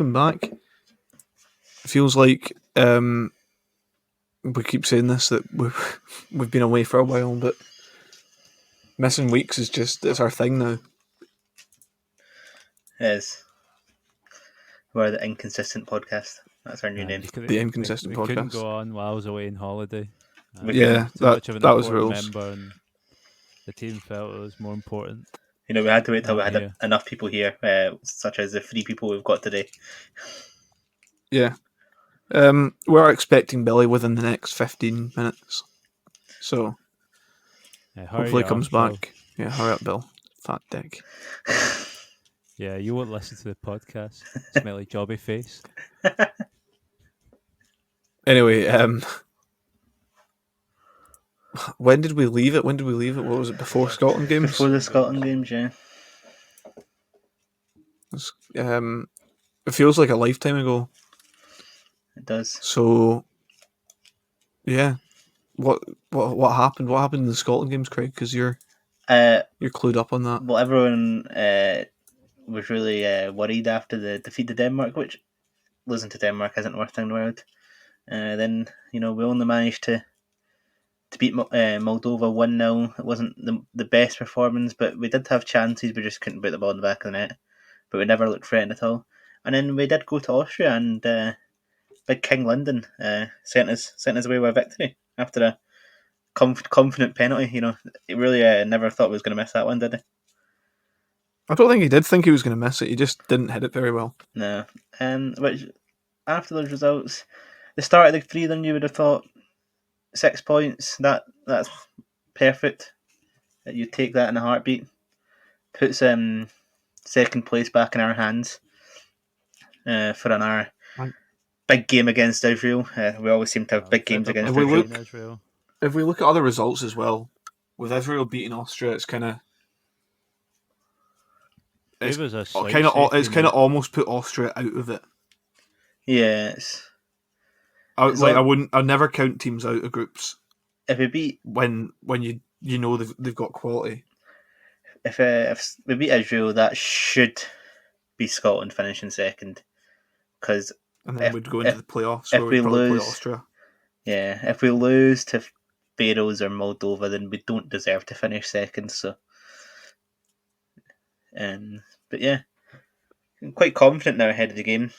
welcome back. It feels like we keep saying this, that we've been away for a while, but missing weeks it's our thing now. It is. We're the Inconsistent Podcast. That's our new name. The Inconsistent we Podcast. couldn't go on while I was away on holiday. Yeah, too much of an that was important rules. member, and the team felt it was more important. We had to wait till we had here. enough people here, such as the 3 people we've got today. Yeah. We're expecting Billy within the next 15 minutes. So hopefully he comes back. Bill. Yeah, hurry up, Bill. Fat dick. Yeah, you won't listen to the podcast. Smelly jobby face. Anyway, when did we leave it? What was it, before Scotland games? Before the Scotland games, yeah. It feels like a lifetime ago. It does. So, yeah. What happened? What happened in the Scotland games, Craig? Because you're clued up on that. Well, everyone was really worried after the defeat to Denmark, which losing to Denmark isn't the worst thing in the world. Then we only managed to beat Moldova 1-0. It wasn't the best performance, but we did have chances. We just couldn't put the ball in the back of the net. But we never looked threatened at all. And then we did go to Austria, and Big King London sent us away with a victory after a confident penalty. He really never thought we was going to miss that one, did he? I don't think he did think he was going to miss it. He just didn't hit it very well. No. Which after those results, the start of the 3, then you would have thought 6 points. That's perfect. You take that in a heartbeat. Puts second place back in our hands for our big game against Israel. We always seem to have big games against Israel. If we look at other results as well, with Israel beating Austria, it's kind of almost put Austria out of it. Yes. I'd never count teams out of groups. If we beat when you know they've got quality. If we beat Israel, that should be Scotland finishing second, and then we'd go into the playoffs. If we lose, play Austria. Yeah, if we lose to Faroes or Moldova, then we don't deserve to finish second. So, but yeah, I'm quite confident now ahead of the game.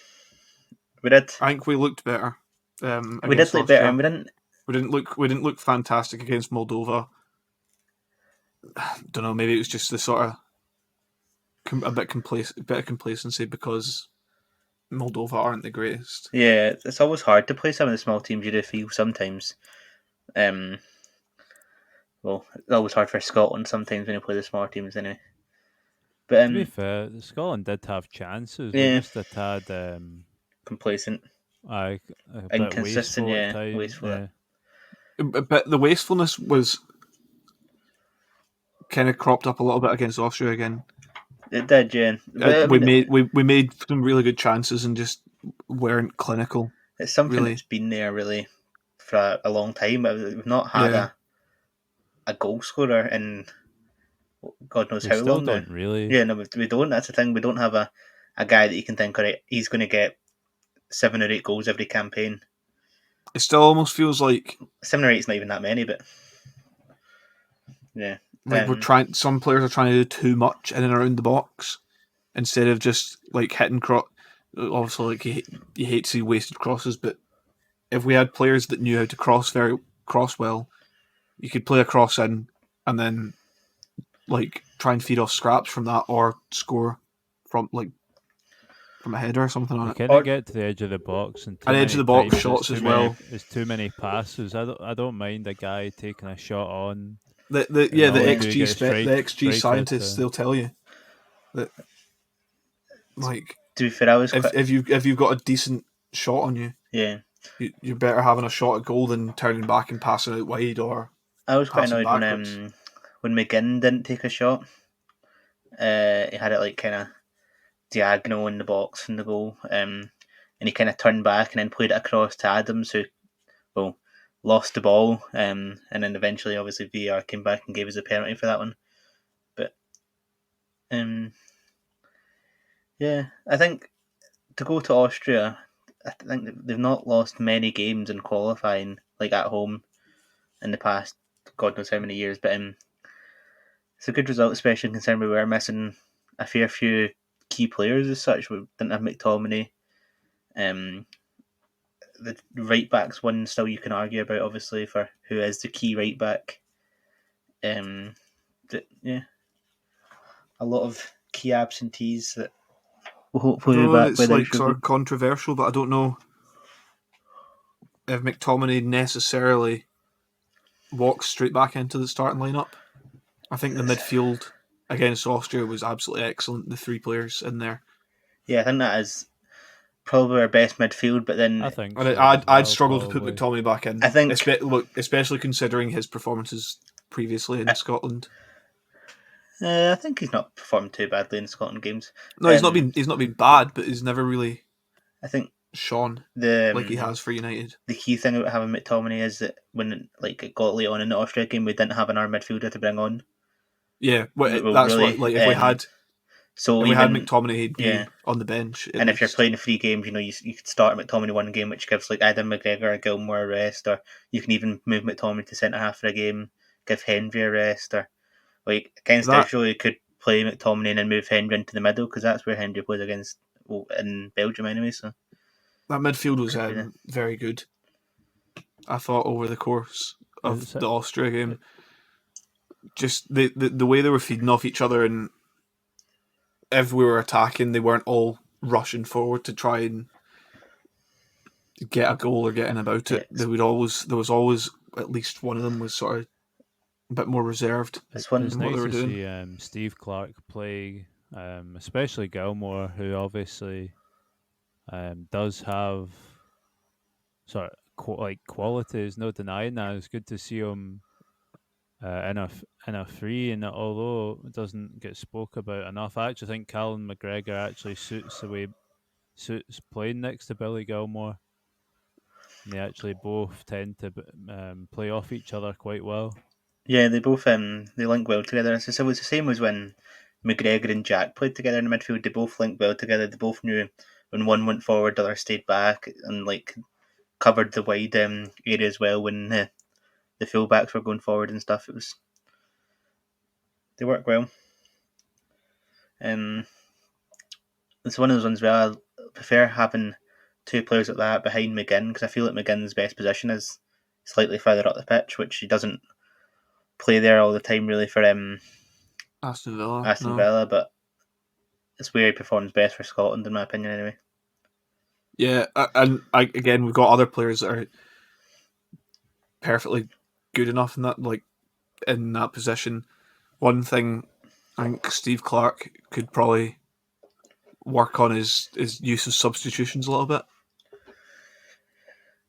We did. I think we looked better. We did look better, and we didn't look fantastic against Moldova. Don't know. Maybe it was just the sort of a bit of complacency because Moldova aren't the greatest. Yeah, it's always hard to play some of the small teams. You do feel sometimes. Well, it's always hard for Scotland sometimes when you play the small teams anyway. But to be fair, Scotland did have chances. Yeah, they just had complacent, inconsistent, wasteful. Yeah. But the wastefulness was kind of cropped up a little bit against Austria again. It did, yeah. We made some really good chances and just weren't clinical. It's something that's been there really for a long time. We've not had a goal scorer in God knows how long now. Really? Yeah, no, we don't. That's the thing. We don't have a guy that you can think, all right, he's going to get 7 or 8 goals every campaign. It still almost feels like 7 or 8 is not even that many, but yeah. Like some players are trying to do too much in and around the box instead of just like hitting cross. Obviously, like you hate to see wasted crosses, but if we had players that knew how to cross well, you could play a cross in and then like try and feed off scraps from that or score from a header or something on it. Kind of get to the edge of the box and edge of the box shots as well. There's too many passes. I don't mind a guy taking a shot on. The XG scientists, they'll tell you that, like, to be fair, if you've got a decent shot on you, yeah, you're better having a shot at goal than turning back and passing out wide. Or I was quite annoyed when McGinn didn't take a shot. He had it like kind of diagonal in the box in the goal, and he kind of turned back and then played it across to Adams, who lost the ball, and then eventually, obviously, VAR came back and gave us a penalty for that one. But, yeah, I think to go to Austria, I think they've not lost many games in qualifying, like at home, in the past God knows how many years. But it's a good result, especially considering we were missing a fair few key players as such. We didn't have McTominay. The right back's one still you can argue about, obviously, for who is the key right back. But yeah, a lot of key absentees that will I hopefully don't be know if back by it's the like extra sort game. of controversial, but I don't know if McTominay necessarily walks straight back into the starting lineup. I think the midfield against Austria was absolutely excellent. The three players in there. Yeah, I think that is probably our best midfield. But then I think And so. I'd struggle to put probably. McTominay back in. I think Especially considering his performances previously in Scotland. I think he's not performed too badly in Scotland games. No, he's not been bad, but he's never really I think shone the like he has for United. the key thing about having McTominay is that when it got late on in the Austria game, we didn't have an arm midfielder to bring on. Yeah, Well, that's really, what like if we had even McTominay, he'd be yeah. on the bench. And if you're least. playing 3 games, you could start McTominay one game, which gives like either McGregor or Gilmore a rest, or you can even move McTominay to centre half for a game, give Henry a rest, or like against That Israel, you could play McTominay and then move Henry into the middle because that's where Henry plays against in Belgium anyway. So that midfield was could be the- very good. I thought over the course of It's- the Austria game, just the way they were feeding off each other, and if we were attacking, they weren't all rushing forward to try and get a goal or get in about it. Yeah. There was always at least one of them was sort of a bit more reserved It's one It's in what nice they were to doing. see Steve Clark play, especially Gilmore, who obviously does have sort of qualities. No denying that. It's good to see him in a free, and although it doesn't get spoke about enough, I actually think Callum McGregor actually suits playing next to Billy Gilmore. And they actually both tend to play off each other quite well. Yeah, they both they link well together. So it was the same as when McGregor and Jack played together in the midfield. They both linked well together. They both knew when one went forward, the other stayed back, and like covered the wide area as well when the fullbacks were going forward and stuff. They work well. It's one of those ones where I prefer having 2 players like that behind McGinn because I feel like McGinn's best position is slightly further up the pitch, which he doesn't play there all the time really for Aston Villa. Aston Villa, but it's where he performs best for Scotland, in my opinion, anyway. Yeah, and again, we've got other players that are perfectly good enough in that position. One thing I think Steve Clark could probably work on is use of substitutions a little bit.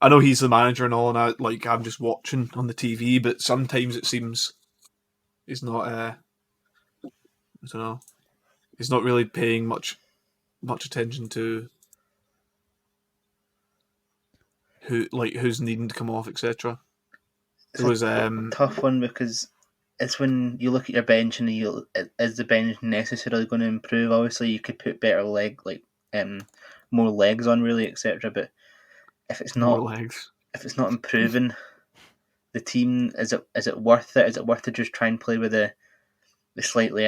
I know he's the manager and all, and I'm just watching on the TV, but sometimes it seems he's not. I don't know. He's not really paying much attention to who's needing to come off, etc. There was a tough one because it's when you look at your bench and is the bench necessarily going to improve? Obviously, you could put better more legs on, really, etc. But if it's more not legs. if it's not improving the team, is it worth it? Is it worth to just try and play with the slightly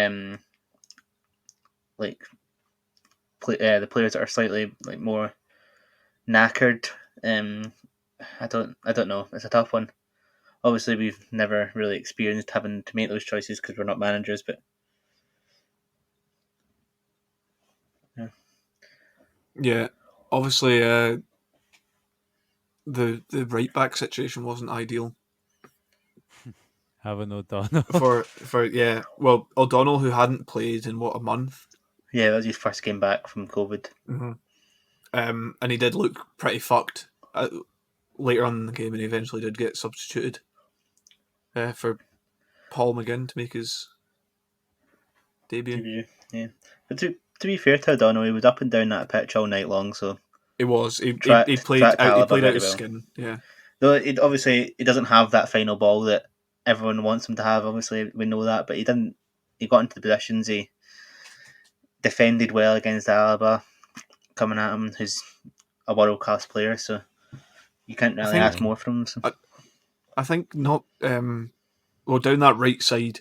the players that are slightly more knackered? I don't know. It's a tough one. Obviously, we've never really experienced having to make those choices because we're not managers, but Yeah, obviously, the right back situation wasn't ideal Having O'Donnell. for Well, O'Donnell, who hadn't played in a month. Yeah, that was his first game back from COVID. Mm-hmm. And he did look pretty fucked later on in the game, and he eventually did get substituted for Paul McGinn to make his debut. Yeah, but to be fair to O'Donnell, he was up and down that pitch all night long, so It was. He tracked played out. He Alaba played out very his well. skin. Yeah. Though obviously he doesn't have that final ball that everyone wants him to have. Obviously, we know that, but he didn't. He got into the positions. He defended well against Alaba. coming at him, who's a world class player. So you can't really think- ask more from him. So. I think not. Well, down that right side,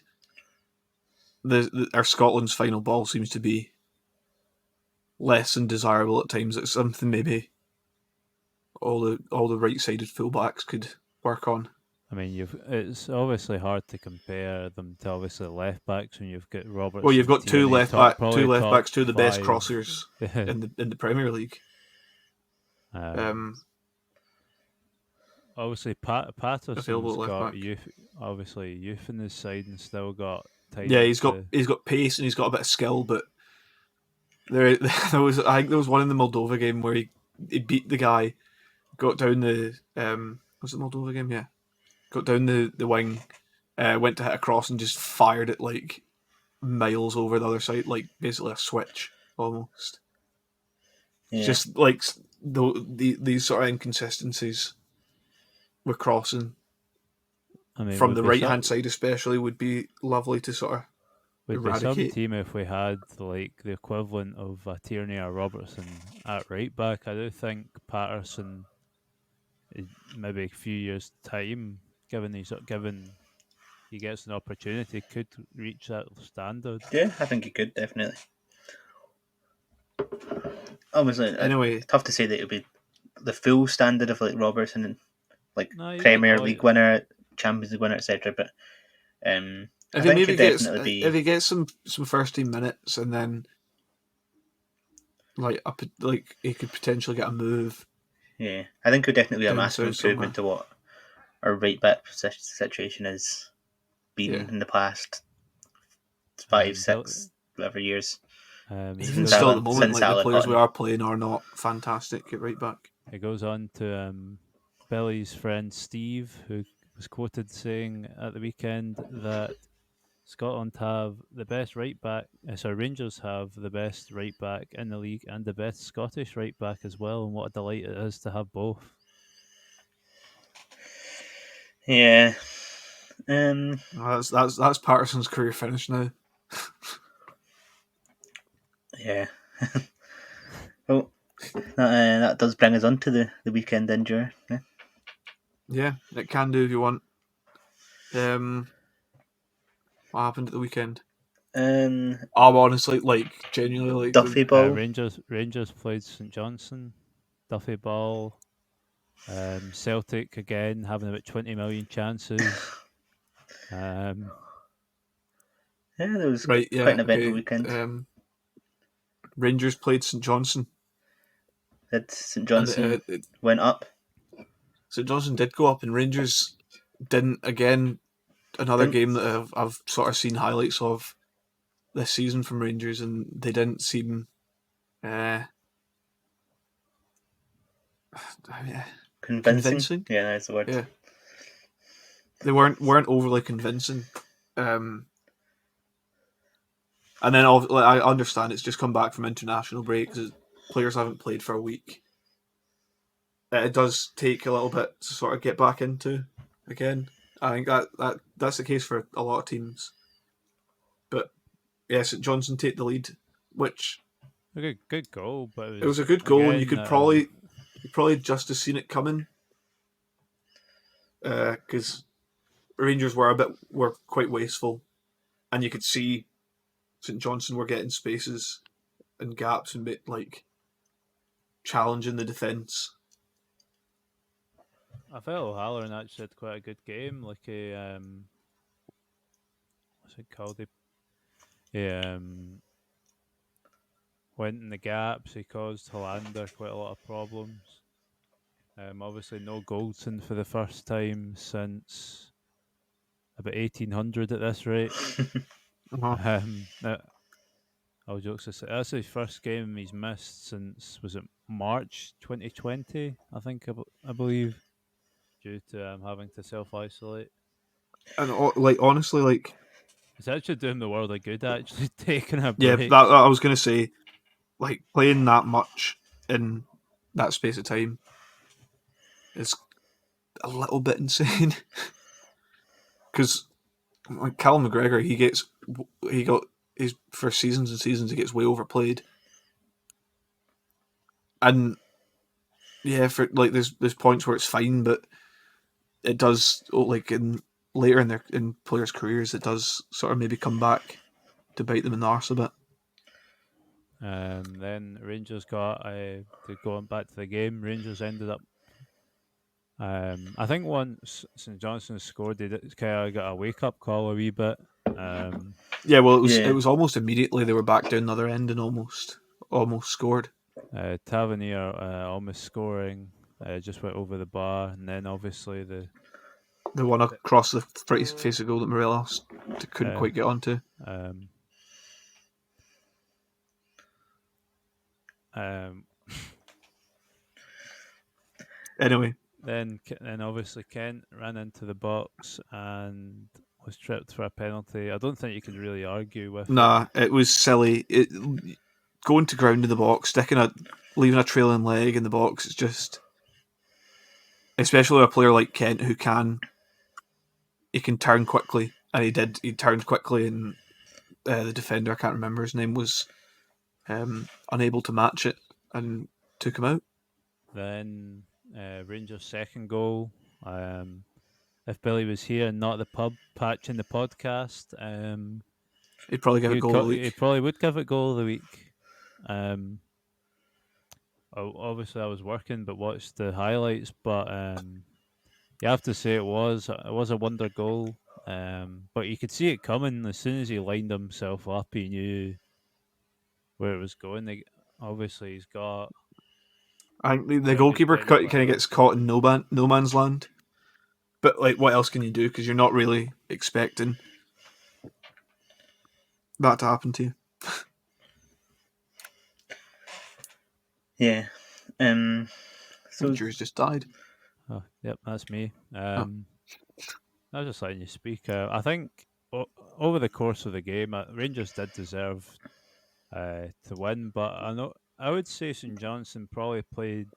our Scotland's final ball seems to be less than desirable at times. It's something maybe all the right-sided fullbacks could work on. I mean, it's obviously hard to compare them to obviously left backs when you've got Robertson. Well, you've got two Tierney, left backs, two of the best 5. crossers in the Premier League. Obviously, Patterson's available at got left back. youth in his side and still got time. Yeah, he's got pace and he's got a bit of skill, but there was one in the Moldova game where he beat the guy, got down the was it the Moldova game? Yeah, got down the wing, went to hit a cross and just fired it like miles over the other side, like basically a switch almost. Yeah. Just like these sort of inconsistencies with crossing. I mean, from the right hand side especially would be lovely to sort of would be some eradicate. team if we had like the equivalent of a Tierney or Robertson at right back. I do think Patterson, maybe a few years' time, given he gets an opportunity, could reach that standard. Yeah, I think he could definitely. Obviously, Anyway, tough to say that it would be the full standard of like Robertson and like Premier League winner, Champions League winner, etc. But if he gets some first team minutes and then like he could potentially get a move. Yeah, I think it would definitely be a massive somewhere. improvement to what our right back situation has been in the past 5, 6, whatever years. Even still at the moment, like the players we are playing are not fantastic at right back. It goes on to Billy's friend Steve, who was quoted saying at the weekend that Scotland have the best right back. Rangers have the best right back in the league and the best Scottish right back as well. And what a delight it is to have both. Yeah, that's Patterson's career finished now. Yeah. Well, that does bring us on to the weekend injury. Yeah, it can do if you want. What happened at the weekend? Honestly, like genuinely, like Duffy Ball. Rangers played St Johnstone. Duffy Ball. Celtic again having about 20 million chances. Yeah, there was quite an eventful weekend. Rangers played St Johnstone. That St Johnstone went up. St Johnstone did go up, and Rangers didn't. Again, another game that I've sort of seen highlights of this season from Rangers, and they didn't seem convincing. Yeah, that's the word. Yeah, they weren't overly convincing. And then I understand it's just come back from international break because players haven't played for a week. It does take a little bit to sort of get back into again. I think that's the case for a lot of teams. But yeah, St Johnstone take the lead, which a good goal, but it was a good goal, and you could probably just have seen it coming. Because Rangers were quite wasteful, and you could see St Johnstone were getting spaces and gaps and like challenging the defence. I felt O'Halloran actually had quite a good game. Like a what's it called? He went in the gaps. He caused Hollander quite a lot of problems. Obviously, no Goldson for the first time since about 1800 at this rate. I'll jokes aside, that's his first game he's missed since, was it March 2020? I think I believe, due to having to self-isolate. And honestly, it's actually doing the world a good. Actually, taking a break. Yeah, that I was gonna say, like playing that much in that space of time is a little bit insane. Because like Callum McGregor, he got his for seasons and seasons he gets way overplayed. And yeah, for like there's points where it's fine, but it does like later in players' careers, it does sort of maybe come back to bite them in the arse a bit. Then Rangers got going back to the game. Rangers ended up. I think once St Johnstone scored, they kind of got a wake up call a wee bit. Yeah, well, it Yeah. was almost immediately they were back down the other end and almost scored. Tavernier almost scoring, just went over the bar, and then obviously the one across the face of goal that Morelos couldn't quite get onto. Anyway, then obviously Kent ran into the box and was tripped for a penalty. I don't think you could really argue with nah, it was silly. Going to ground in the box, leaving a trailing leg in the box. It's just, especially a player like Kent who can turn quickly, and he did. He turned quickly, and the defender, I can't remember his name, was unable to match it and took him out. Then Rangers' second goal. If Billy was here and not the pub patching the podcast, he'd probably give it goal of the week. He probably would give it goal of the week. Obviously, I was working, but watched the highlights. But you have to say it was a wonder goal. But you could see it coming as soon as he lined himself up. He knew where it was going. Obviously, he's got. I think the goalkeeper kind of gets caught in no man's land. But like, what else can you do? Because you're not really expecting that to happen to you. Yeah. So Drew's just died. Oh, yep, that's me. I was just letting you speak. I think over the course of the game, Rangers did deserve to win, but I would say St Johnstone probably played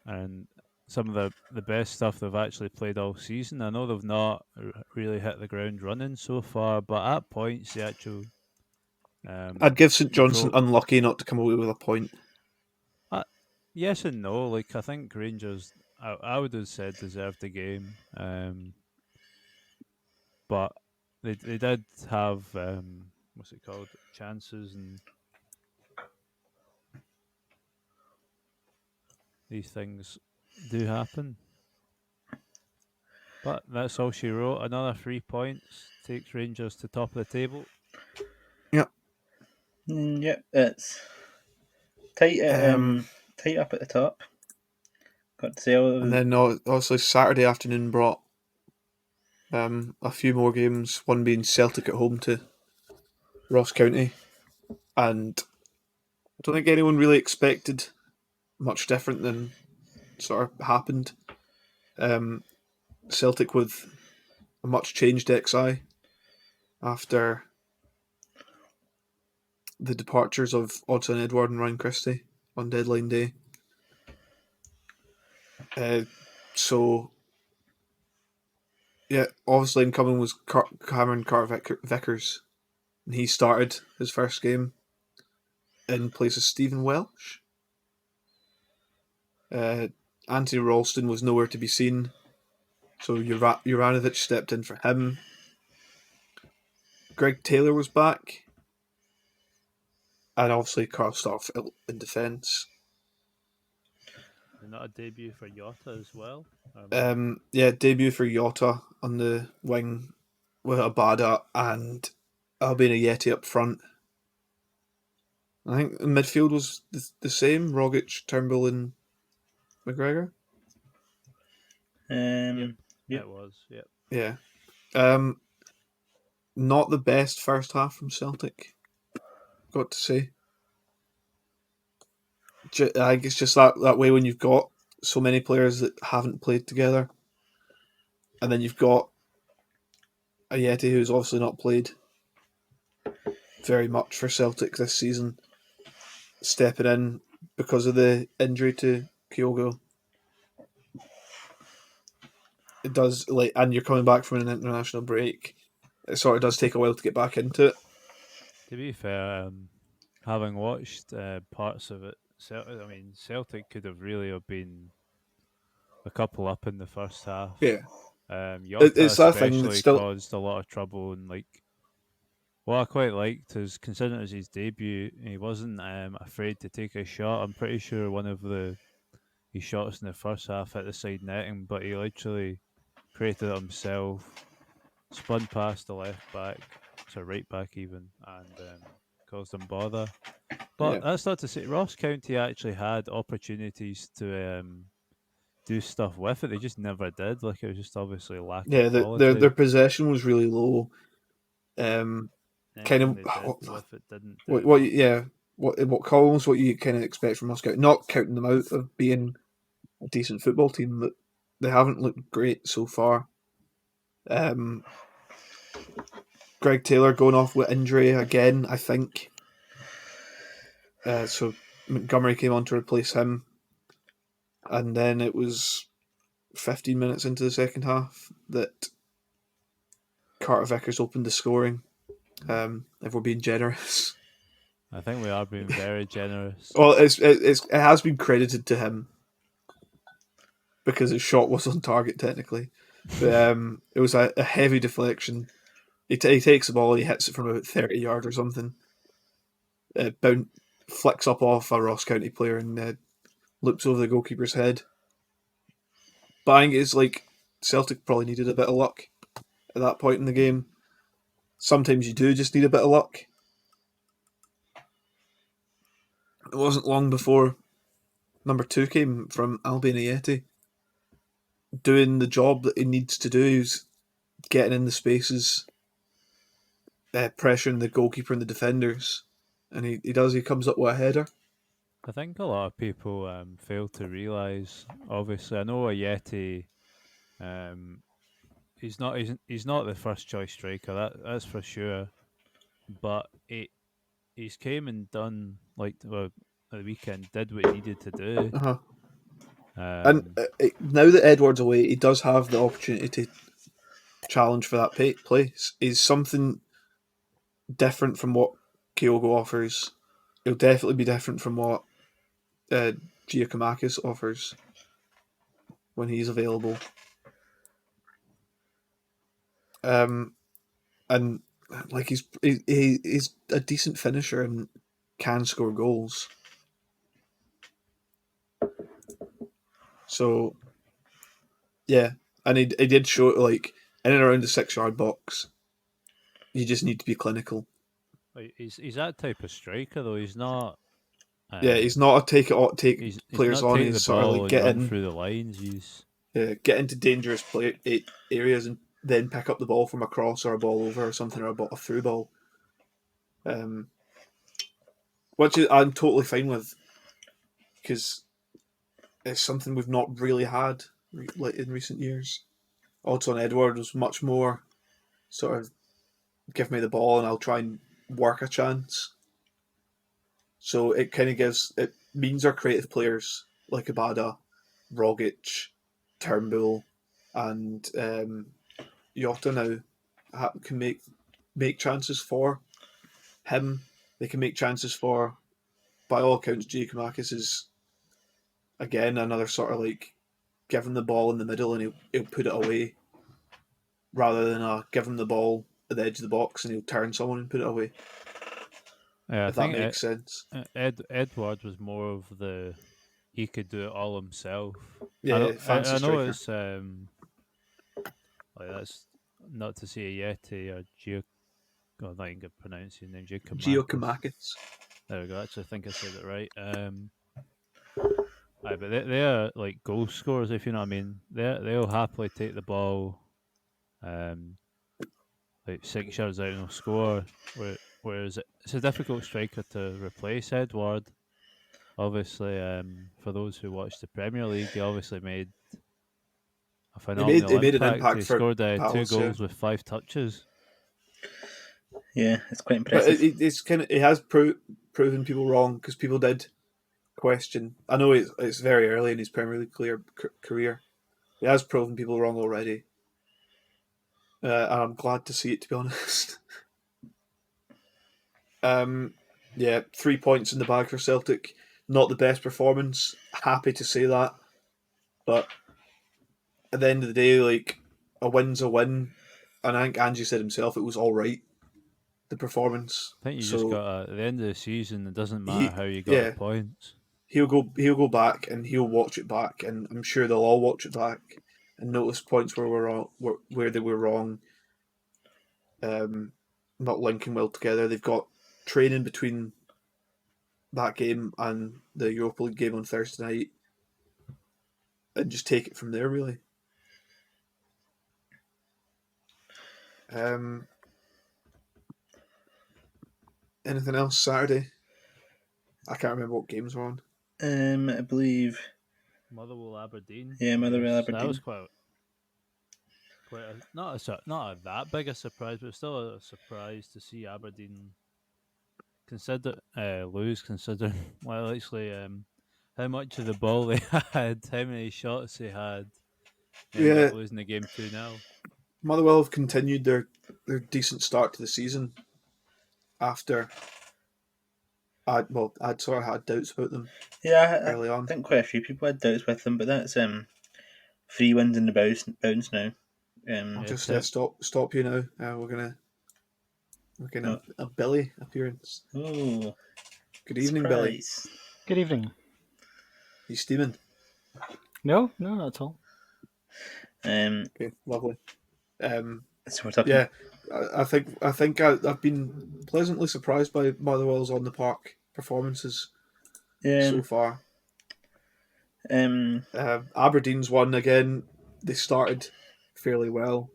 and some of the best stuff they've actually played all season. I know they've not really hit the ground running so far, but at points the actual. I'd give St Johnstone unlucky not to come away with a point. Yes and no. Like I think Rangers, I would have said deserved the game, but they did have what's it called, chances, and these things do happen. But that's all she wrote. Another 3 points takes Rangers to top of the table. Yep. Yep, it's tight. Tight up at the top. Got to say, and then obviously Saturday afternoon brought a few more games. One being Celtic at home to Ross County, and I don't think anyone really expected much different than sort of happened. Celtic with a much changed XI after the departures of Odsonne Edouard and Ryan Christie on deadline day. So, yeah, obviously incoming was Cameron Carter-Vickers, and he started his first game in place of Stephen Welsh. Anthony Ralston was nowhere to be seen, so Juranovic stepped in for him. Greg Taylor was back, and obviously Carl Starf in defence. And not a debut for Jota as well. Debut for Jota on the wing with Abada and Albina Yeti up front. I think the midfield was the same: Rogic, Turnbull, and McGregor. Yep. It was. Yep. Yeah. Not the best first half from Celtic, got to say. I think it's just that way when you've got so many players that haven't played together, and then you've got a Yeti who's obviously not played very much for Celtic this season, stepping in because of the injury to Kyogo. It does, and you're coming back from an international break. It sort of does take a while to get back into it. To be fair, having watched parts of it Celtic could have really have been a couple up in the first half. Yeah, Jota it's that thing that's especially still. caused a lot of trouble, and what I quite liked is, considering it was his debut, he wasn't afraid to take a shot. I'm pretty sure one of his shots in the first half hit the side netting, but he literally created it himself, spun past the left back, so right back even, and caused him bother. Yeah, But that's not to say Ross County actually had opportunities to do stuff with it. They just never did. Like, it was just obviously lack of yeah. Their quality. possession was really low. Kind Anything of they did with it didn't do what much. yeah, what Collins, what you kind of expect from Moscow. Not counting them out of being a decent football team, but they haven't looked great so far. Greg Taylor going off with injury again, I think. So Montgomery came on to replace him, and then it was 15 minutes into the second half that Carter Vickers opened the scoring. If we're being generous, I think we are being very generous. well, it has been credited to him because his shot was on target technically, but it was a heavy deflection. He takes the ball and he hits it from about 30 yards or something. Flicks up off a Ross County player and loops over the goalkeeper's head. But I think it's like Celtic probably needed a bit of luck at that point in the game. Sometimes you do just need a bit of luck. It wasn't long before number 2 came from Albion Ayeti, doing the job that he needs to do. He's getting in the spaces, pressuring the goalkeeper and the defenders, and he does. He comes up with a header. I think a lot of people fail to realise. Obviously, I know Ayeti. He's not the first choice striker. That's for sure. But he's came and done at the weekend. Did what he needed to do. Uh-huh. And Um, now that Edward's away, he does have the opportunity to challenge for that place. He's something different from what Kyogo offers. It'll definitely be different from what Giacomakis offers when he's available. And like he's a decent finisher and can score goals. So yeah, and he did show it like in and around the 6-yard box. You just need to be clinical. he's that type of striker though. He's not. Yeah, he's not a take He's players not on. take He's the sort of ball like and get run in, through the lines. He's get into dangerous areas and then pick up the ball from a cross or a ball over or something or a through ball. Which I'm totally fine with because it's something we've not really had in recent years. Odsonne Edouard was much more sort of give me the ball and I'll try and work a chance. So it kind of means our creative players like Abada, Rogic, Turnbull, and Jota now can make chances for him. They can make chances for, by all accounts, Giacomakis is again another sort of like give him the ball in the middle and he'll put it away rather than give him the ball at the edge of the box and he'll turn someone and put it away. I If that think makes sense. Edward was more of the he could do it all himself. Yeah, fancy I know striker. it's like that's not to say Yeti or Gio. God, I'm not even gonna pronounce his name. Giacomakis. Giacomakis. There we go. Actually, I think I said it right. But they are like goal scorers, if you know what I mean. They'll happily take the ball, like 6 yards out and they'll score. Whereas it's a difficult striker to replace Edward. Obviously, for those who watched the Premier League, he obviously made a He phenomenal made an impact. impact He for scored 2 Palace, yeah. goals with 5 touches. Yeah, it's quite But impressive. it's kind of it has proven people wrong because people did question. I know it's very early in his Premier League career. He has proven people wrong already, and I'm glad to see it. To be honest, yeah, 3 points in the bag for Celtic. not the best performance. Happy to say that, but at the end of the day, like, a win's a win, and I think Angie said himself it was all right. The performance. I think you just So got at the end of the season. It doesn't matter he, how you got the yeah, points. he'll go back and he'll watch it back, and I'm sure they'll all watch it back and notice points where we're wrong, where they were wrong. Not linking well together. They've got training between that game and the Europa League game on Thursday night, and just take it from there. Really. Anything else Saturday? I can't remember what games were on. I believe Motherwell Aberdeen. Yeah, Motherwell Yes, Aberdeen. That was quite not that big a surprise, but still a surprise to see Aberdeen lose, considering well actually how much of the ball they had, how many shots they had. They ended Yeah, up losing the game 2-0. Motherwell have continued their decent start to the season after I'd sort of had doubts about them Yeah, early I on. think quite a few people had doubts with them, but that's 3 wins in the bounce now. I'll Yeah, just tip. stop you now. We're gonna a Billy appearance. Oh, Good evening, Billy. surprise. Good evening. He's steaming. No, not at all. Okay, lovely. So we're talking. Yeah, I think I've been pleasantly surprised by Motherwell's on the park performances so far. Aberdeen's won again. They started fairly well,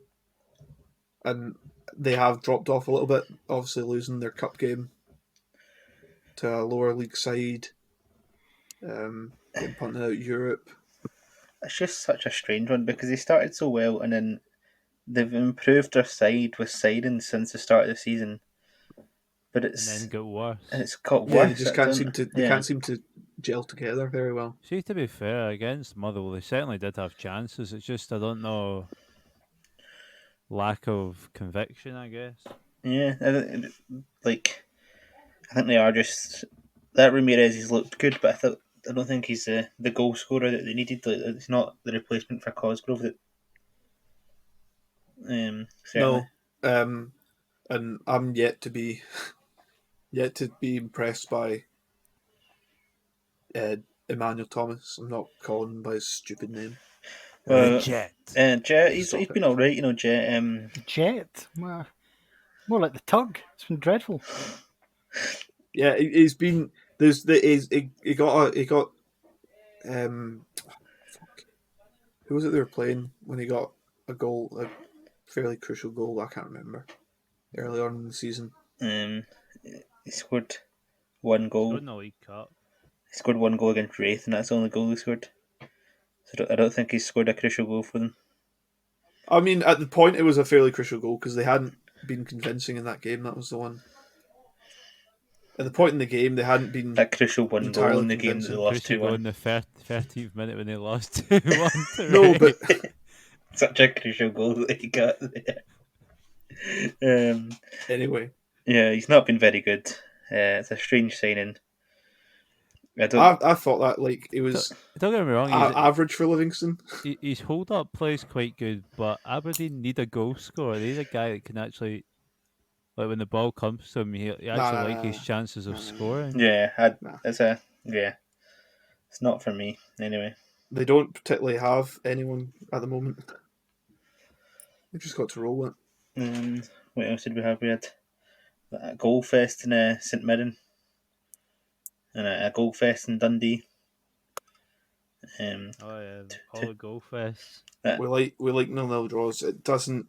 and they have dropped off a little bit. Obviously, losing their cup game to a lower league side, getting punted out Europe. It's just such a strange one because they started so well and then they've improved their side with signings since the start of the season. But And then got worse. it's got Yeah, worse. they just can't seem to. They can't seem to gel together very well. See, to be fair, against Motherwell, they certainly did have chances. It's just I don't know, lack of conviction, I guess. Yeah, I think they are just that Ramirez. He's looked good, but I don't think he's the goal scorer that they needed. Like, it's not the replacement for Cosgrove. That certainly. No, and I'm yet to be impressed by Emmanuel Thomas. I'm not calling him by his stupid name. Jet. Jet, he's been all right, you know. Jet. Jet? More like the tug. It's been dreadful. Yeah, he's been. He got fuck. Who was it they were playing when he got a goal, a fairly crucial goal? I can't remember. Early on in the season, He scored one goal. Scored in the League Cup. He scored one goal against Wraith, and that's the only goal he scored. So I don't think he scored a crucial goal for them. I mean, at the point, it was a fairly crucial goal because they hadn't been convincing in that game. That was the one. At the point in the game, they hadn't been that crucial one goal in the game that they lost 2-1. In the 13th minute when they lost 2-1. No, but such a crucial goal that he got there. Anyway, yeah, he's not been very good. It's a strange signing. I thought that like it was. Don't get me wrong. Average for Livingston. His hold up play is quite good, but Aberdeen need a goal scorer. They need a guy that can actually, like when the ball comes to him, he actually his chances of scoring. Yeah, it's not for me anyway. They don't particularly have anyone at the moment. They've just got to roll it. What else did we have? We had a goal fest in St Mirren and a goal fest in Dundee. All the goal fests. We like 0-0 draws. It doesn't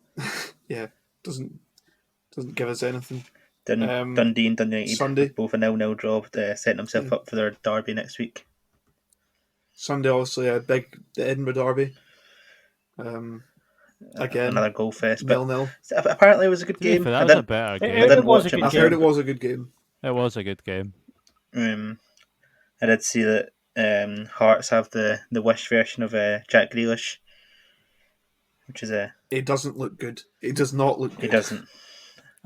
give us anything. Dundee and Dundee United Sunday, both a 0-0 draw, setting themselves up for their derby next week. Sunday, obviously, the Edinburgh Derby. Again, another goal fest, but 0-0. Apparently, it was a good game. That was a better game. It was a good game. I've heard it was a good game. It was a good game. I did see that Hearts have the Wish version of Jack Grealish, which is It doesn't look good. It does not look good. It doesn't.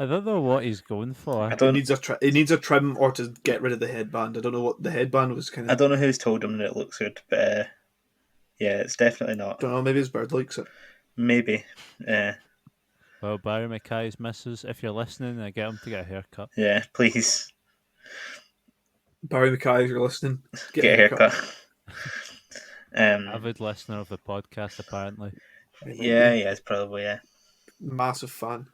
I don't know what he's going for. I It don't. needs it needs a trim or to get rid of the headband. I don't know what the headband was kind I of. don't know who's told him that it looks good, but yeah, it's definitely not. Don't know. Maybe his bird likes it. Maybe. Well, Barry Mackay's missus, if you're listening, I get him to get a haircut. Yeah, please Barry Mackay, if you're listening, get a haircut. Avid listener of the podcast, apparently. Yeah, it's probably, yeah. Massive fan.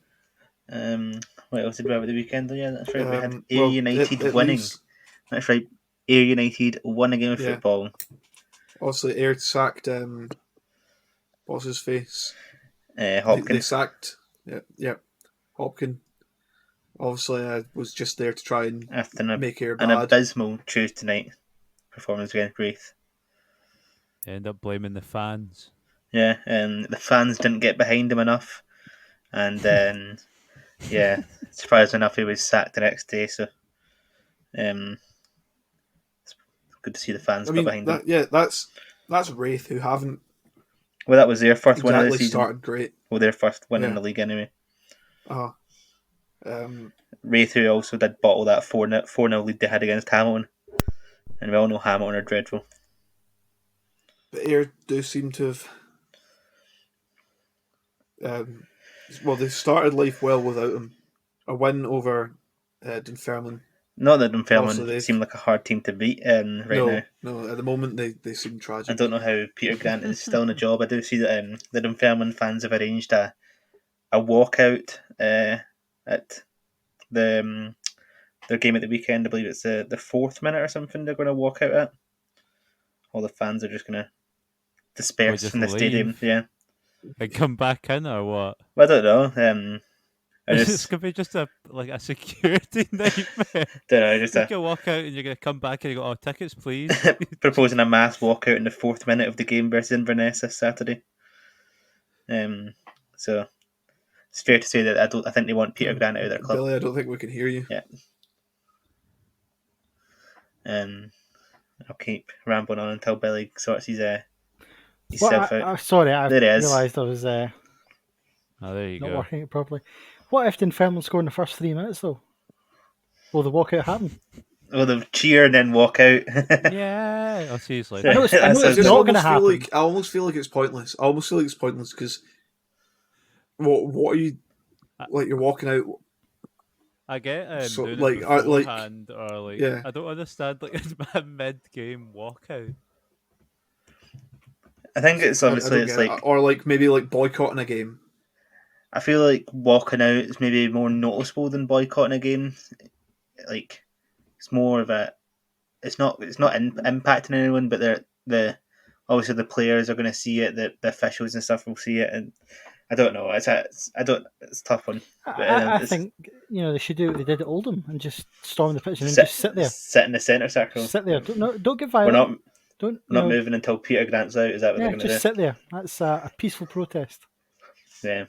What else did we have at the weekend? Oh, yeah, that's right. We had Ayr Well, United it winning. leaves- That's right. Ayr United won a game of Yeah. football. Obviously, Ayr sacked. What's his face? Hopkins. They sacked. Yeah. Hopkins. Obviously, was just there to try and After make Ayr an bad. abysmal Tuesday night performance against Wraith. End up blaming the fans. Yeah, and the fans didn't get behind him enough. And then, yeah, surprisingly enough, he was sacked the next day. So, it's good to see the fans got behind him. That's Wraith, who haven't Well, that was their first win of the exactly season. started great. Well, their first win in Yeah. the league anyway. Wraith, who also did bottle that 4-0 lead they had against Hamilton. And we all know Hamilton are dreadful. but Ayr do seem to have. Well, they started life well without him. A win over Dunfermline. Not that Also, Dunfermline they've- seem like a hard team to beat now. No, at the moment they seem tragic. I don't know how Peter Grant is still in the job. I do see that the Dunfermline fans have arranged a walkout at the their game at the weekend. I believe it's the fourth minute or something they're going to walk out at. All the fans are just going to disperse just from the stadium. leave? Yeah. And come back in or what? Well, I don't know. It's gonna be just a security nightmare. Don't know. Just You can walk out and you're gonna come back and you go, "Oh, tickets, please." proposing a mass walkout in the fourth minute of the game versus Inverness this Saturday. So it's fair to say that I think they want Peter Grant out of their club. Billy, I don't think we can hear you. Yeah. I'll keep rambling on until Billy sorts himself out. Sorry, I There it is. realised I was Oh, there you not go. working it properly. What if Dunfermline scored in the first 3 minutes, though? Will the walkout happen? Well, they'll cheer and then walk out. Yeah. Oh, seriously. I know it's I not just going to almost feel happen. like I almost feel like it's pointless. I almost feel like it's pointless because what are you like? You're walking out. I get So, doing like, it I- like- beforehand or like yeah. I don't understand like a mid-game walkout. I think it's I obviously don't it's get it. like Or like maybe like boycotting a game. I feel like walking out is maybe more noticeable than boycotting a game. Like it's more of a it's not impacting anyone, but obviously the players are going to see it, the officials and stuff will see it, and I don't know. It's a tough one. I think they should do what they did at Oldham and just storm the pitch and then just sit there. Sit in the centre circle. Just sit there. Don't get We're violent. not moving until Peter Grant's out. Is that what they're Yeah, going to do? just sit there. That's a peaceful protest. Yeah.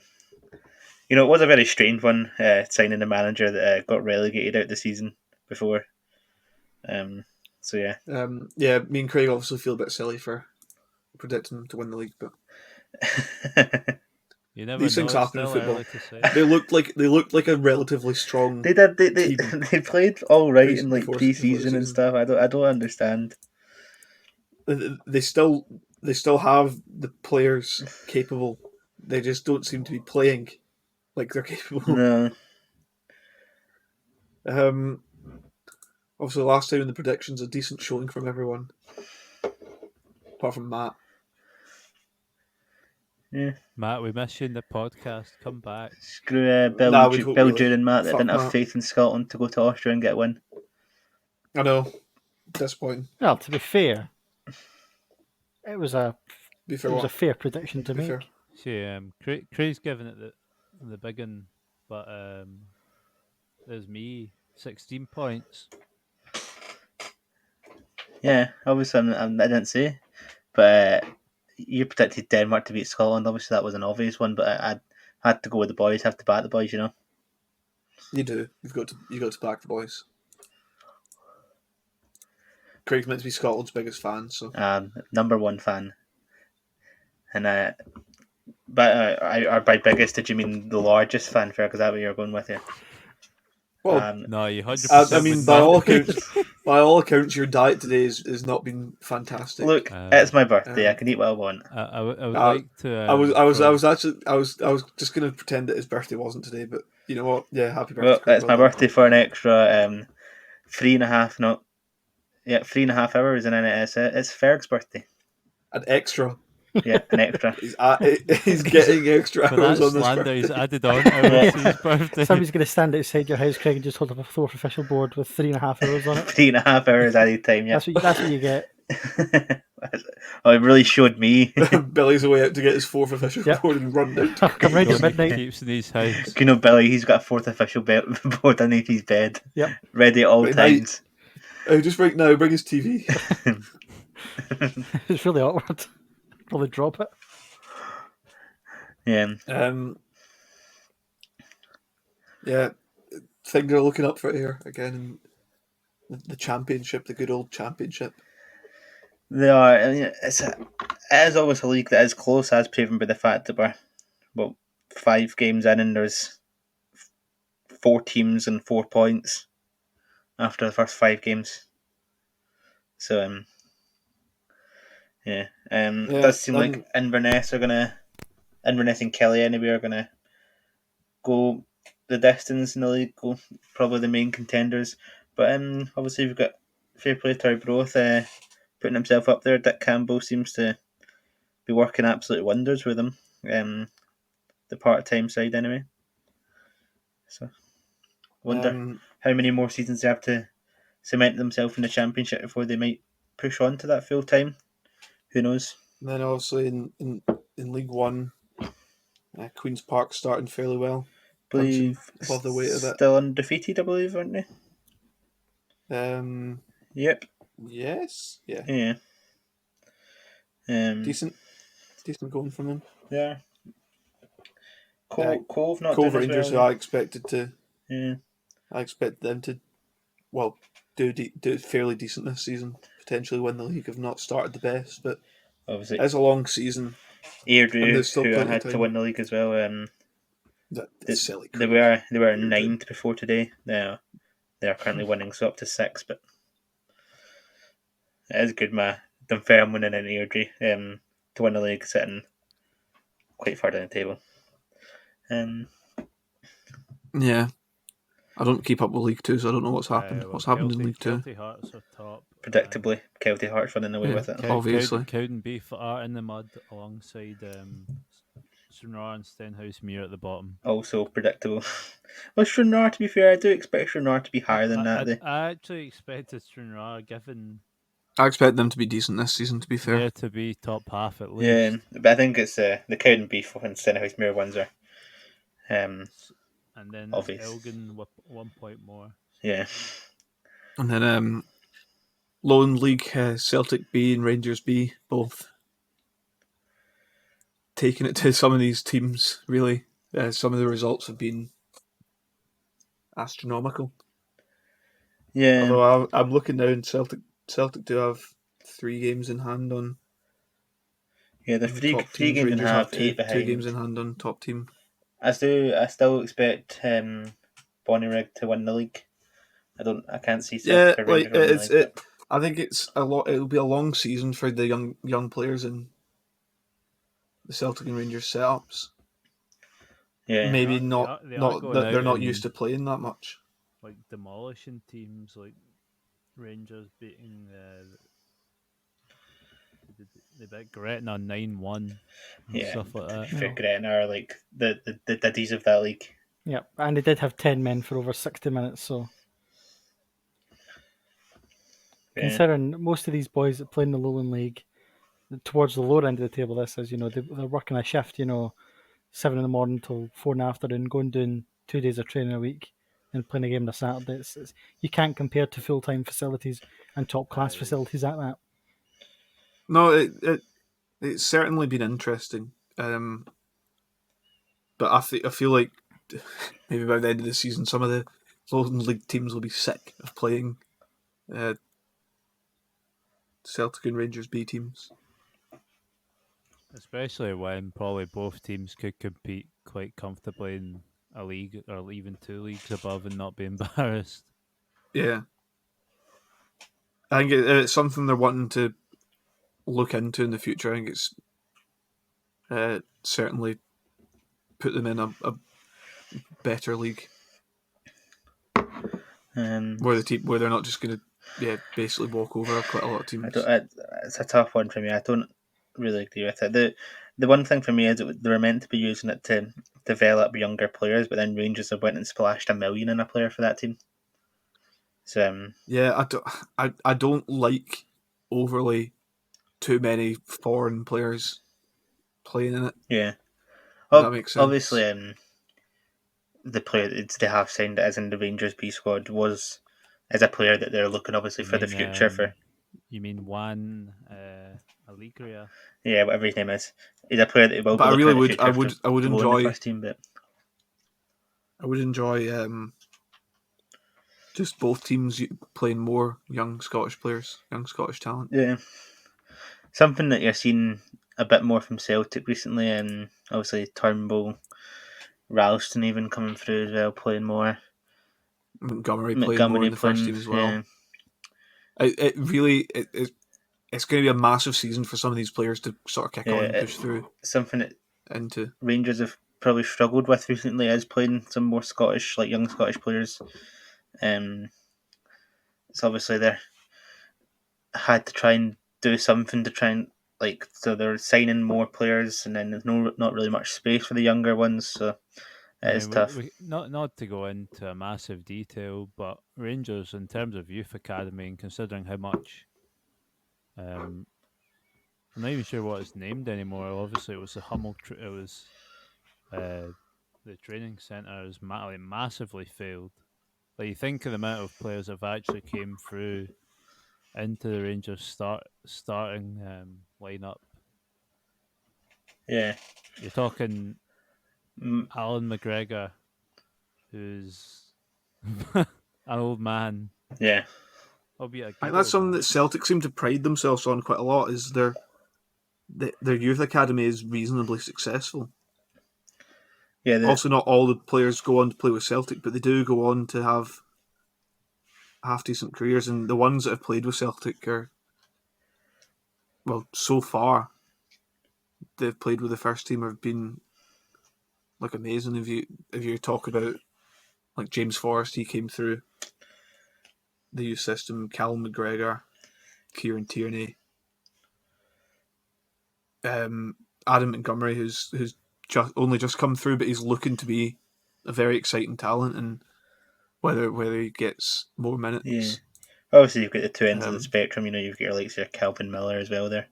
It was a very strange one, signing a manager that got relegated out the season before. So yeah. Yeah, me and Craig obviously feel a bit silly for predicting them to win the league, but You never these know. things It's happen in still football. early to say. They looked like a relatively strong. They did. They team. they played all right in like Before pre-season the and season. stuff. I don't understand. They still have the players capable. They just don't seem to be playing like they're capable. No. Obviously, last time in the predictions, a decent showing from everyone, apart from Matt. Yeah. Matt, we miss you in the podcast. Come back. Screw Bill, Nah, we don't Bill really. Jude and Matt that Fuck didn't have Matt. faith in Scotland to go to Austria and get a win. I know, disappointing. Well, to be fair, it was a Be fair, what? fair prediction to Be make. fair. See, Craig's giving it the big one, but there's me, 16 points. Yeah, obviously I didn't say, but you predicted Denmark to beat Scotland. Obviously that was an obvious one, but I had to go with the boys. Have to back the boys, You do. You've got to back the boys. Craig's meant to be Scotland's biggest fan, so Number one fan, and by biggest, did you mean the largest fanfare? Because that's what you're going with here. Well, No, you 100% I mean, would by not. all accounts, your diet today has not been fantastic. Look, it's my birthday. I can eat what I want. I would like to. I was just going to pretend that his birthday wasn't today, but you know what? Yeah, happy birthday. Well, Craig, it's my done. birthday for an extra 3.5 hours, and then it's Ferg's birthday. An extra. Yeah, an extra. He's getting extra For that hours on this slander birthday. he's added on hours to his birthday. Somebody's going to stand outside your house, Craig, and just hold up a 4th official board with 3.5 hours on it. 3.5 hours added time. Yeah, That's what you get. Oh, it really showed me. Billy's away out to get his 4th official Yep. board and run down. Come right at Tony midnight. keeps in his house. You know, Billy, he's got a 4th official board underneath his bed. Yep. Ready at all Right, times. Just right now, bring his TV. It's really awkward. Probably drop it. Yeah. Yeah, things are looking up for it here again in the championship, the good old championship. They are. I mean, it is always a league that is close, as proven by the fact that we're 5 games in and there's 4 teams and 4 points after the first 5 games. So it does seem like Inverness and Kelly anyway are gonna go the distance in the league, go probably the main contenders. But obviously we've got fair play to Arbroath, putting himself up there. Dick Campbell seems to be working absolute wonders with them. The part-time side anyway. So wonder how many more seasons they have to cement themselves in the championship before they might push on to that full time. Who knows? And then obviously in League One, Queen's Park starting fairly well. Believe Above the weight of it. Still undefeated, I believe, aren't they? Yep. Yes. Yeah. Yeah. Decent going from them. Yeah. Cove not Cove doing Rangers, as who well. I expected to. Yeah. I expect them to, do fairly decent this season. Potentially win the league. Have not started the best, but Obviously, it's a long season. Airdrie, who had to win the league as well. That's silly. They were ninth before today. Now they are currently winning, so up to 6. But it is good, Dunfermline and Airdrie to win the league, sitting quite far down the table. Yeah, I don't keep up with League Two, so I don't know what's happened. What's happened in League Two? Kelty Hearts are top. Predictably, Kelty Hearts running away with it. Obviously. Cowdenbeath are in the mud alongside Stranraer and Stenhousemuir at the bottom. Also predictable. Well, Stranraer, to be fair, I do expect Stranraer to be higher than that. I actually expected Stranraer, given I expect them to be decent this season, to be fair. there to be top half at least. Yeah, but I think it's the Cowdenbeath and Stenhousemuir ones are. And then obvious. Elgin with 1 point more. Yeah. And then Lowland League, Celtic B and Rangers B, both taking it to some of these teams, really. Some of the results have been astronomical. Yeah. Although I'm looking now, and Celtic do have 3 games in hand on. Yeah, the three games in half, 8 behind. 2 games in hand on top team. I still expect Bonnyrigg to win the league. I can't see Celtic or Rangers winning the league. I think it's a lot. It'll be a long season for the young players in the Celtic and Rangers setups. Yeah, maybe They're not used to playing that much. Like demolishing teams, like Rangers beating they beat Gretna 9-1 and stuff like that. For Gretna are like the diddies of that league. Yeah, and they did have 10 men for over 60 minutes, so. Yeah. Considering most of these boys that play in the Lowland League, towards the lower end of the table, this is, they're working a shift, 7 in the morning till 4 in the afternoon, going doing 2 days of training a week and playing a game on a Saturday. You can't compare to full-time facilities and top-class facilities at that. No, it's certainly been interesting. But I feel like maybe by the end of the season, some of the Lowland League teams will be sick of playing Celtic and Rangers B teams. Especially when probably both teams could compete quite comfortably in a league or even 2 leagues above and not be embarrassed. Yeah. I think it's something they're wanting to look into in the future. I think it's certainly put them in a better league where they're not just going to basically walk over quite a lot of teams. It's a tough one for me. I don't really agree with it. The one thing for me is they were meant to be using it to develop younger players, but then Rangers have went and splashed $1 million in a player for that team. So yeah, I don't like overly too many foreign players playing in it. Yeah, That makes sense. Obviously, the player that they have signed as in the Rangers B squad is a player that they're looking obviously for the future for. You mean Juan Alegria? Yeah, whatever his name is. He's a player that will be But I really looking at the would future I would to go in enjoy the first team, but I would enjoy just both teams playing more young Scottish players, young Scottish talent. yeah, something that you're seeing a bit more from Celtic recently, and obviously Turnbull, Ralston even coming through as well, playing more. Montgomery playing more in the first team as well. Yeah. It's going to be a massive season for some of these players to sort of kick on and push through. Something that into Rangers have probably struggled with recently is playing some more Scottish, like young Scottish players. It's obviously they had to try and do something to try and so they're signing more players, and then there's not really much space for the younger ones, so it's tough. Not to go into a massive detail, but Rangers, in terms of youth academy, and considering how much, I'm not even sure what it's named anymore. Obviously, it was the Hummel. It was the training centre is massively failed. Like, you think of the amount of players that have actually came through into the Rangers starting lineup. Yeah, you're talking Alan McGregor, who's an old man. Yeah, I think that's something that Celtic seem to pride themselves on quite a lot. Is their youth academy is reasonably successful. Yeah. Also, not all the players go on to play with Celtic, but they do go on to have half decent careers, and the ones that have played with Celtic are, well, so far they've played with the first team have been like amazing. If you talk about like James Forrest, he came through the youth system. Callum McGregor, Kieran Tierney, Adam Montgomery, who's just come through, but he's looking to be a very exciting talent, and whether he gets more minutes. Yeah. Obviously, you've got the two ends of the spectrum. You've got your likes of Calvin Miller as well there.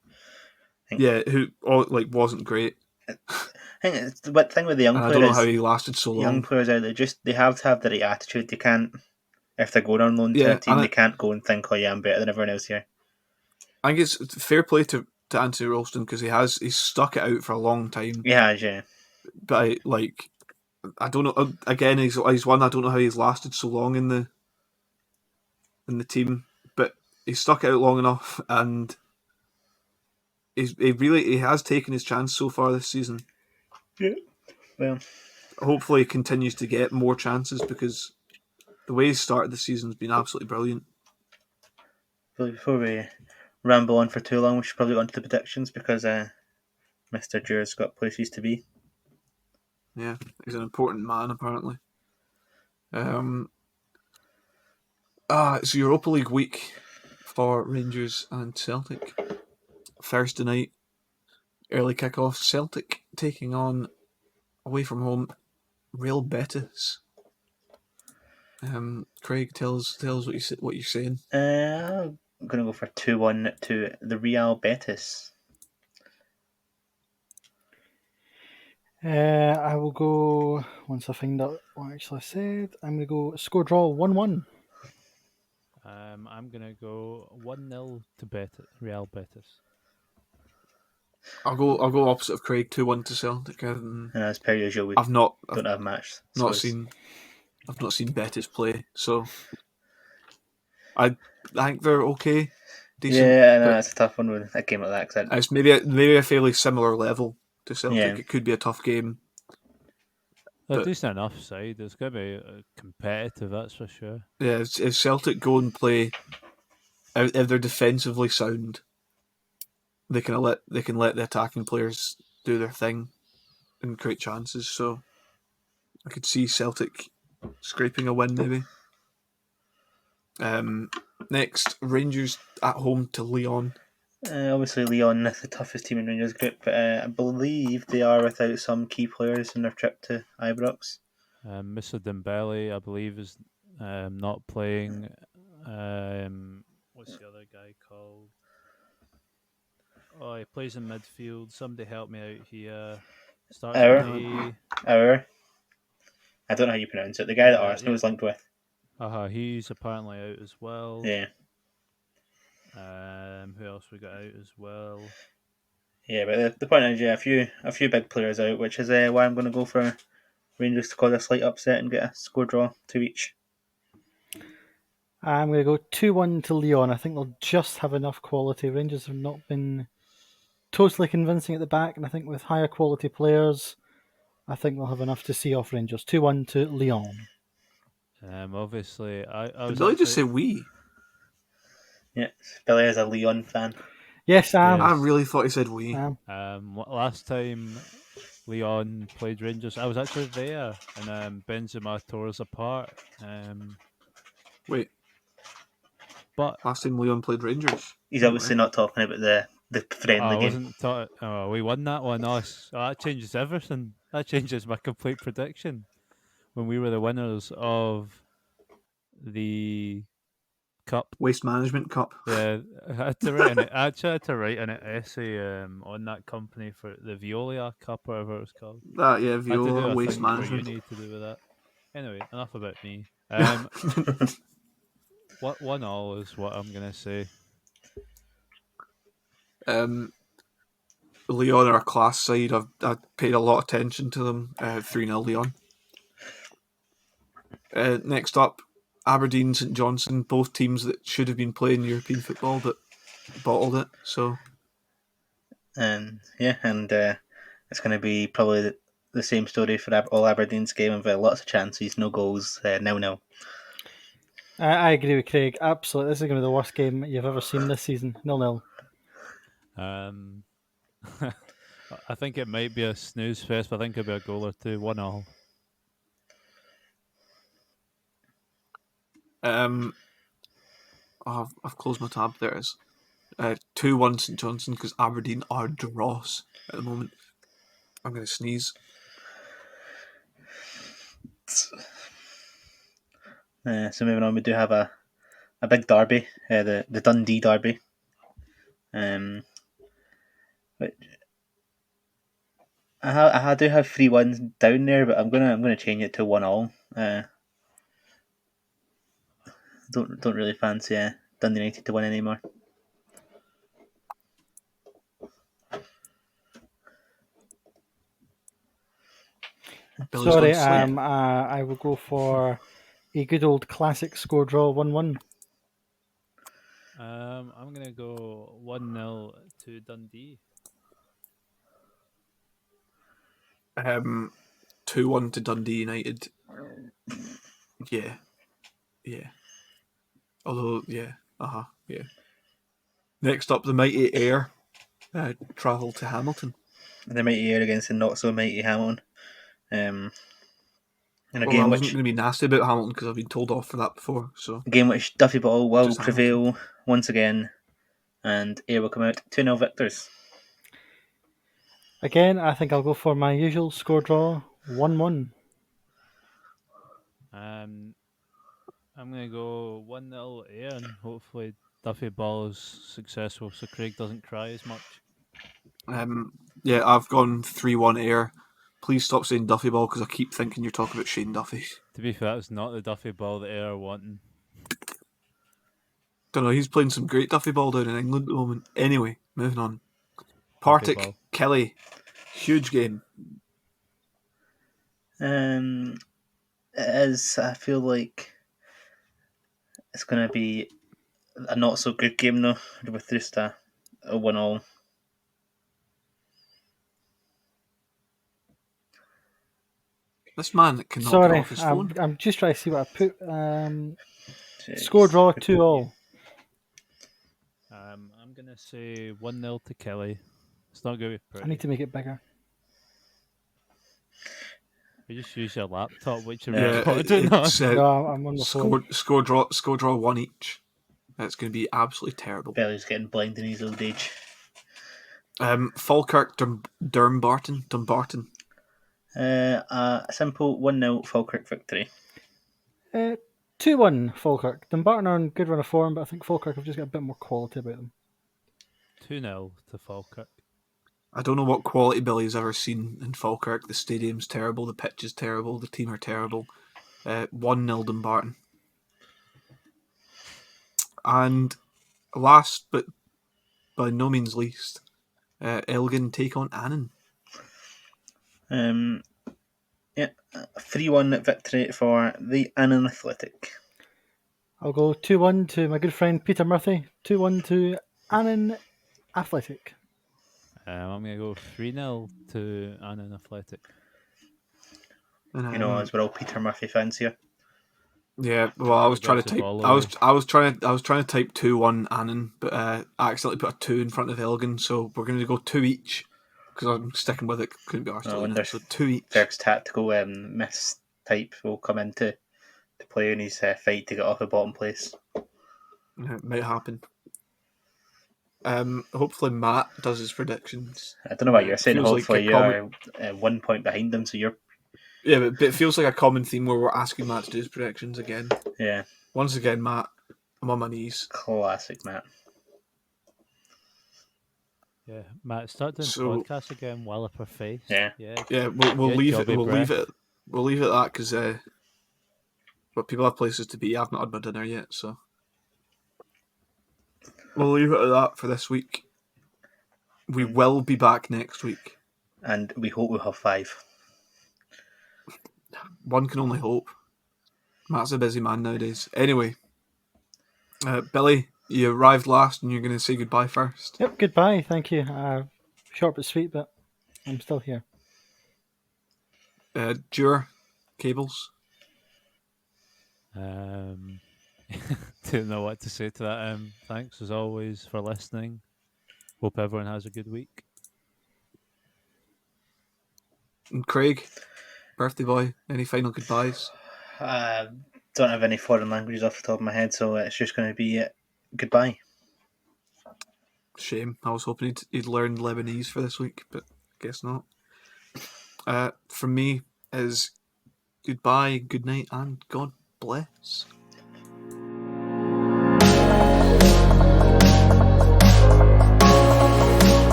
Who wasn't great. I think the thing with the young players, I don't know how he lasted so long. Young players out there, they have to have the right attitude. They can't, if they're going on loan to a team, they can't go and think, "Oh yeah, I'm better than everyone else here." I think it's fair play to Anthony Ralston because he's stuck it out for a long time. He has, yeah. But I don't know. Again, he's one. I don't know how he's lasted so long in the team, but he's stuck it out long enough, and he has taken his chance so far this season. Yeah. Well, hopefully he continues to get more chances because the way he started the season has been absolutely brilliant. Before we ramble on for too long, we should probably go on to the predictions because Mr. Dew's got places to be. Yeah, he's an important man apparently. It's Europa League week for Rangers and Celtic. Thursday night, early kick-off. Celtic taking on, away from home, Real Betis. Craig, tell us what you're saying. I'm going to go for 2-1 to the Real Betis. I will go, once I find out what I actually said, I'm going to go score draw 1-1. I'm going to go 1-0 to Real Betis. I'll go opposite of Craig, 2-1 to Celtic. As per usual, we don't have match. I've not seen Betis play, so I think they're okay decent. Yeah, I know but it's a tough one with a game like that. Cause it's maybe a fairly similar level to Celtic. Yeah. It could be a tough game. They're a But- decent enough side. It's going to be competitive, that's for sure. Yeah, if Celtic go and play, if they're defensively sound, they can let the attacking players do their thing and create chances. So I could see Celtic scraping a win maybe. Next, Rangers at home to Lyon. Obviously, Lyon is the toughest team in Rangers group, but I believe they are without some key players in their trip to Ibrox. Mr. Dembele, I believe, is not playing. What's the other guy called? Oh, he plays in midfield. Somebody help me out here. Starts with A. Our, I don't know how you pronounce it. The guy that Arsenal was linked with. He's apparently out as well. Yeah. Who else we got out as well? Yeah, but the point is, yeah, a few big players out, which is why I'm going to go for Rangers to cause a slight upset and get a score draw 2 each. I'm going to go 2-1 to Lyon. I think they'll just have enough quality. Rangers have not been totally convincing at the back, and I think with higher quality players, I think they'll have enough to see off Rangers. 2-1 to Lyon. Obviously, I Did was Billy just say we? Yeah, Billy is a Lyon fan. Yes, Sam. I really thought he said we. Last time Lyon played Rangers, I was actually there, and Benzema tore us apart. Wait, but last time Lyon played Rangers. He's obviously not talking about the friendly game. We won that one. That changes everything. That changes my complete prediction. When we were the winners of the cup, Waste Management Cup. yeah, I had to write an essay on that company for the Veolia Cup, or whatever it was called. That yeah, I had to do Viola a Waste thing Management. for uni to do with that. Anyway, enough about me. What 1-1 is what I'm gonna say. Lyon are a class side. I've paid a lot of attention to them. 3-0 Lyon. Next up, Aberdeen, St Johnstone, both teams that should have been playing European football but bottled it. So, It's going to be probably the same story for all Aberdeen's game with lots of chances, no goals, 0-0. I agree with Craig. Absolutely. This is going to be the worst game you've ever seen this season. 0-0. I think it might be a snooze fest, but I think it'll be a goal or two. 1-1. I've closed my tab. There it is. 2-1 St Johnstone because Aberdeen are dross at the moment. I'm going to sneeze. So moving on, we do have a big derby, the Dundee Darby. Which I do have 3-1 down there, but I'm gonna change it to 1-1. Don't really fancy Dundee United to win anymore. Sorry, I will go for a good old classic score draw 1-1. I'm gonna go 1-0 to Dundee. 2-1 to Dundee United. Yeah. Although, yeah. Yeah. Next up, the mighty Ayr travel to Hamilton. The mighty Ayr against the not so mighty Hamilton. I wasn't going to be nasty about Hamilton because I've been told off for that before. So a game which Duffy Ball will Just prevail Hamilton. once again, and Ayr will come out 2-0 victors. Again, I think I'll go for my usual score draw 1-1. I'm gonna go 1-0 Ayr, and hopefully Duffy Ball is successful, so Craig doesn't cry as much. yeah, I've gone 3-1 Ayr. Please stop saying Duffy Ball because I keep thinking you're talking about Shane Duffy. To be fair, it's not the Duffy Ball that Ayr are wanting. Don't know, he's playing some great Duffy Ball down in England at the moment. Anyway, moving on. Partick, Kelly. Huge game. It is. I feel like it's going to be a not so good game though, with just a 1-1. This man cannot get Sorry, off his phone. I'm just trying to see what I put. Score draw 2-2. I'm gonna say 1-0 to Kelly. It's not gonna be pretty. I need to make it bigger. You just use your laptop, which you're Yeah, recording on. it's No, I'm on the phone. score draw 1 each. It's going to be absolutely terrible. Belly's getting blind in his old age. Falkirk Dumbarton. A simple 1-0 Falkirk victory. 2-1 Falkirk. Dumbarton are on good run of form, but I think Falkirk have just got a bit more quality about them. 2-0 to Falkirk. I don't know what quality Billy's ever seen in Falkirk. The stadium's terrible, the pitch is terrible, the team are terrible. 1-0 Dumbarton. And last but by no means least, Elgin take on Annan. 3-1 victory for the Annan Athletic. I'll go 2-1 to my good friend Peter Murphy. 2-1 to Annan Athletic. I'm going to go 3-0 to Annan Athletic. You know, as we're all Peter Murphy fans here. Yeah, well, I was trying to type. I was trying to type 2-1 Annan, but I accidentally put a 2 in front of Elgin, so we're going to go 2 each because I'm sticking with it. Couldn't be arsed. So 2 each. Ferg's tactical mistype will come into play in his fight to get off the bottom place. Yeah, it might happen. Hopefully Matt does his predictions. I don't know what you're saying. Hopefully like you're 1 point behind him, so you're. Yeah, but it feels like a common theme where we're asking Matt to do his predictions again. Yeah. Once again, Matt, I'm on my knees. Classic, Matt. Yeah, Matt, start doing podcasts again while up her face. Yeah. Yeah. We'll leave it. We'll leave it at that because but people have places to be. I've not had my dinner yet, so we'll leave it at that for this week. We will be back next week, and we hope we'll have 5. One can only hope. Matt's a busy man nowadays. Anyway, Billy, you arrived last and you're going to say goodbye first. Yep, goodbye. Thank you. Short but sweet, but I'm still here. Dure, Cables. Don't know what to say to that. Thanks as always for listening. Hope everyone has a good week. And Craig, birthday boy, any final goodbyes? Don't have any foreign languages off the top of my head, so it's just going to be goodbye. Shame. I was hoping he'd learn Lebanese for this week, but guess not. From me is goodbye, good night, and God bless.